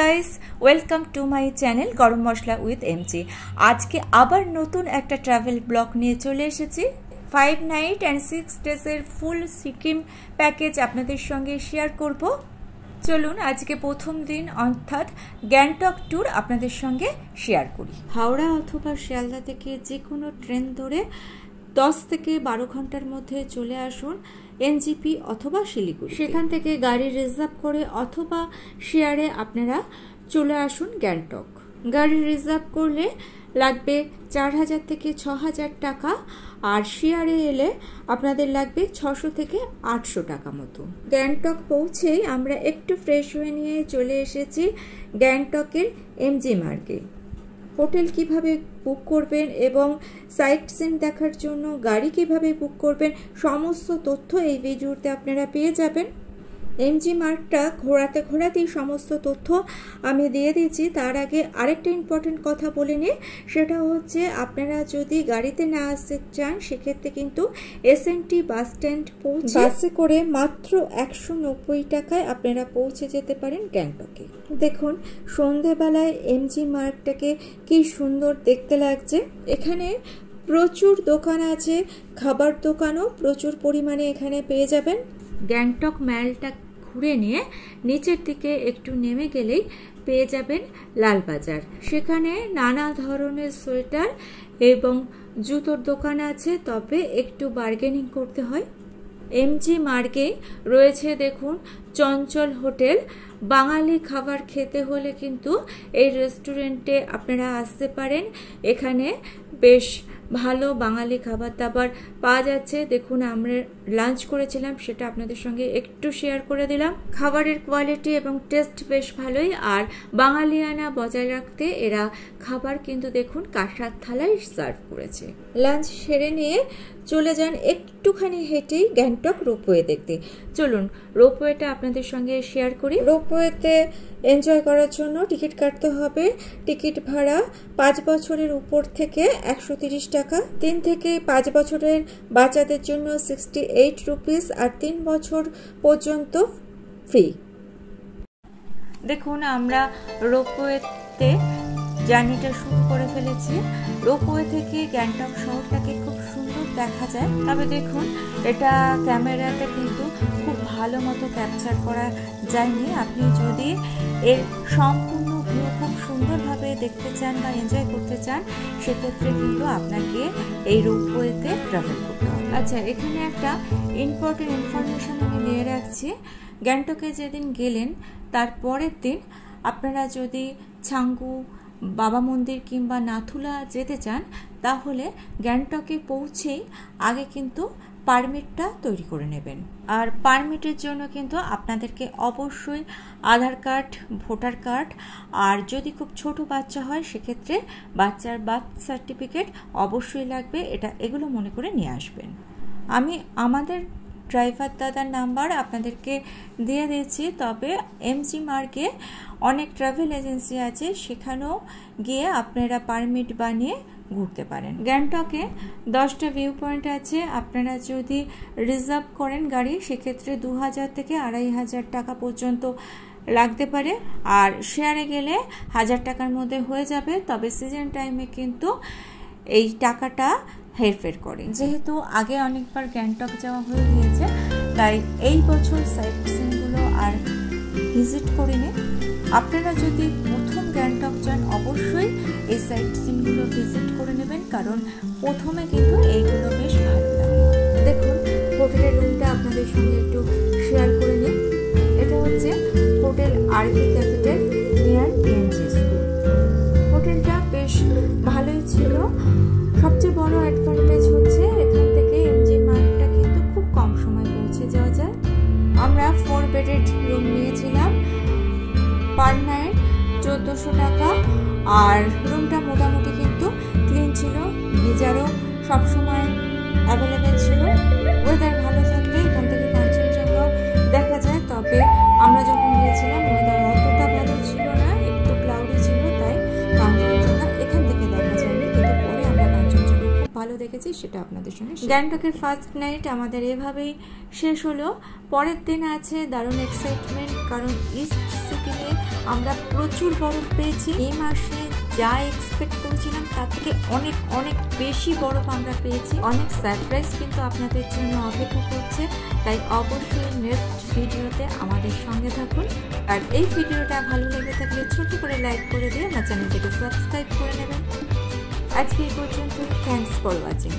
Guys, welcome to my channel গরম মশলা with MG. আজকে আবার নতুন একটা ট্রাভেল ব্লগ নিয়ে চলে এসেছি। 5 নাইট অ্যান্ড 6 ডেজের ফুল সিকিম প্যাকেজ আপনাদের সঙ্গে শেয়ার করব। চলুন আজকে প্রথম দিন অর্থাৎ গ্যাংটক ট্যুর আপনাদের সঙ্গে শেয়ার করি। হাওড়া অথবা শিয়ালদা থেকে যে কোনো ট্রেন ধরে 10 থেকে 12 ঘন্টার মধ্যে চলে আসুন এনজিপি অথবা শিলিগুড়ি। সেখান থেকে গাড়ি রিজার্ভ করে অথবা শেয়ারে আপনারা চলে আসুন গ্যাংটক। গাড়ি রিজার্ভ করলে লাগবে 4000 থেকে 6000 টাকা, আর শেয়ারে এলে আপনাদের লাগবে 600 থেকে 800 টাকা মতো। গ্যাংটক পৌঁছেই আমরা একটু ফ্রেশ হয়ে নিয়ে চলে এসেছি গ্যাংটকের এমজি মার্গে। হোটেল কিভাবে বুক করবেন এবং সাইট সিন দেখার জন্য গাড়ি কিভাবে বুক করবেন সমস্ত তথ্য এই ভিডিওতে আপনারা পেয়ে যাবেন। এমজি মার্গটা ঘোরাতেই সমস্ত তথ্য আমি দিয়ে দিচ্ছি। তার আগে আরেকটা ইম্পর্টেন্ট কথা বলে নিই, সেটা হচ্ছে আপনারা যদি গাড়িতে না আসতে চান সেক্ষেত্রে কিন্তু এসএনটি বাস স্ট্যান্ড পৌঁছে বাসে করে মাত্র 190 টাকায় আপনারা পৌঁছে যেতে পারেন গ্যাংটকে। দেখুন সন্ধেবেলায় এমজি মার্গটাকে কি সুন্দর দেখতে লাগছে। এখানে প্রচুর দোকান আছে, খাবার দোকানও প্রচুর পরিমাণে এখানে পেয়ে যাবেন। গ্যাংটক ম্যালটা ঘুরে নিয়ে নিচের দিকে একটু নেমে গেলেই পেয়ে যাবেন লালবাজার। সেখানে নানা ধরনের সোয়েটার এবং জুতোর দোকান আছে, তবে একটু বার্গেনিং করতে হয়। এমজি মার্গে রয়েছে দেখুন চঞ্চল হোটেল। বাঙালি খাবার খেতে হলে কিন্তু এই রেস্টুরেন্টে আপনারা আসতে পারেন। এখানে বেশ ভালো বাঙালি খাবার দাবার পাওয়া যাচ্ছে। দেখুন আমরা লাঞ্চ করেছিলাম, সেটা আপনাদের সঙ্গে একটু শেয়ার করে দিলাম। খাবারের কোয়ালিটি এবং টেস্ট বেশ ভালোই, আর বাঙালিয়ানা বজায় রাখতে এরা খাবার কিন্তু দেখুন কাঁসার থালায় সার্ভ করেছে। লাঞ্চ সেরে নিয়ে চলে যান একটুখানি হেঁটেই গ্যাংটক রোপওয়ে দেখতে। চলুন রোপওয়েটা আপনাদের সঙ্গে শেয়ার করি। রোপওয়েতে এনজয় করার জন্য টিকিট কাটতে হবে। টিকিট ভাড়া 5 বছরের উপর থেকে 130 টাকা, 3 থেকে 5 বছরের বাচ্চাদের জন্য 68 রুপিস, আর 3 বছর পর্যন্ত ফ্রি। দেখুন আমরা রোপওয়েতে জার্নিটা শুরু করে ফেলেছি। রোপওয়ে থেকে গ্যাংটক শহরটাকে খুব সুন্দর দেখা যায়, তবে দেখুন এটা ক্যামেরাতে কিন্তু খুব ভালো মতো ক্যাপচার করা যায়নি। আপনি যদি এর সম্পূর্ণ ভিউ খুব সুন্দরভাবে দেখতে চান বা এনজয় করতে চান সেক্ষেত্রে কিন্তু আপনাকে এই রোপওয়েতে ট্রাভেল করতে হবে। আচ্ছা, এখানে একটা ইম্পর্টেন্ট ইনফরমেশন আমি দিয়ে রাখছি। গ্যাংটকে যেদিন গেলেন তার পরের দিন আপনারা যদি ছাঙ্গু, বাবা মন্দির কিংবা নাথুলা যেতে চান তাহলে গ্যাংটকে পৌঁছেই আগে কিন্তু পারমিটটা তৈরি করে নেবেন। আর পারমিটের জন্য কিন্তু আপনাদেরকে অবশ্যই আধার কার্ড, ভোটার কার্ড, আর যদি খুব ছোট বাচ্চা হয় সেক্ষেত্রে বাচ্চার বার্থ সার্টিফিকেট অবশ্যই লাগবে। এগুলো মনে করে নিয়ে আসবেন। আমি আমাদের ড্রাইভার দাদার নাম্বার আপনাদেরকে দিয়ে দিয়েছি, তবে এমজি মার্গে অনেক ট্রাভেল এজেন্সি আছে, সেখানেও গিয়ে আপনারা পারমিট বানিয়ে ঘুরতে পারেন। গ্যাংটকে 10টা ভিউ পয়েন্ট আছে। আপনারা যদি রিজার্ভ করেন গাড়ি সেক্ষেত্রে 2000 থেকে 2500 টাকা পর্যন্ত লাগতে পারে, আর শেয়ারে গেলে 1000 টাকার মধ্যে হয়ে যাবে। তবে সিজন টাইমে কিন্তু এই টাকাটা হেরফের করে। যেহেতু আগে অনেকবার গ্যাংটক যাওয়া হয়ে গিয়েছে তাই এই বছর সাইট সিনগুলো আর ভিজিট করিনি। আপনারা যদি প্রথম গ্যাংটক যান অবশ্যই এই সাইট সিনগুলো ভিজিট করে নেবেন, কারণ প্রথমে কিন্তু এইগুলো বেশ ভালো লাগে। দেখুন হোটেলের রুমটা আপনাদের সঙ্গে একটু শেয়ার করে নিন। এটা হচ্ছে hotel RV Capital near PNG school. হোটেলটা বেশ ভালোই ছিল। সবচেয়ে বড় অ্যাডভান্টেজ হচ্ছে এখান থেকে এমজি মার্গটা কিন্তু খুব কম সময় পৌঁছে যাওয়া যায়। আমরা 4 বেডেড রুম নিয়েছিলাম, পার নাইট 1400 টাকা, আর রুমটা মোটামুটি কিন্তু ক্লিন ছিল। গিজারও সবসময় অ্যাভেলেবেল ছিল। ওয়েদার ভালো থাকলে এখান থেকে কাঞ্চনজঙ্ঘাও দেখা যায়, তবে আমরা যখন গিয়েছিলাম ওয়েদার অতটা ভালো ছিল না, একটু ক্লাউডি ছিল, তাই কাঞ্চনজঙ্ঘা এখান থেকে দেখা যায়নি। কিন্তু পরে আমরা কাঞ্চনজঙ্ঘা খুব ভালো দেখেছি সেটা আপনাদের সঙ্গে। গ্যাংটকের ফার্স্ট নাইট আমাদের এভাবেই শেষ হলো। পরের দিন আছে দারুণ এক্সাইটমেন্ট, কারণ ইস্ট সিকিমে আমরা প্রচুর বরফ পেয়েছি। এই মাসে যা এক্সপেক্ট করেছিলাম তার থেকে অনেক অনেক বেশি বরফ আমরা পেয়েছি। অনেক সারপ্রাইজ কিন্তু আপনাদের জন্য অপেক্ষা করছে, তাই অবশ্যই নেক্সট ভিডিওতে আমাদের সঙ্গে থাকুন। আর এই ভিডিওটা ভালো লেগে থাকলে ছোট করে লাইক করে দিয়ে আমার চ্যানেলটিকে সাবস্ক্রাইব করে নেবেন। আজকে এই পর্যন্ত। Thanks for watching.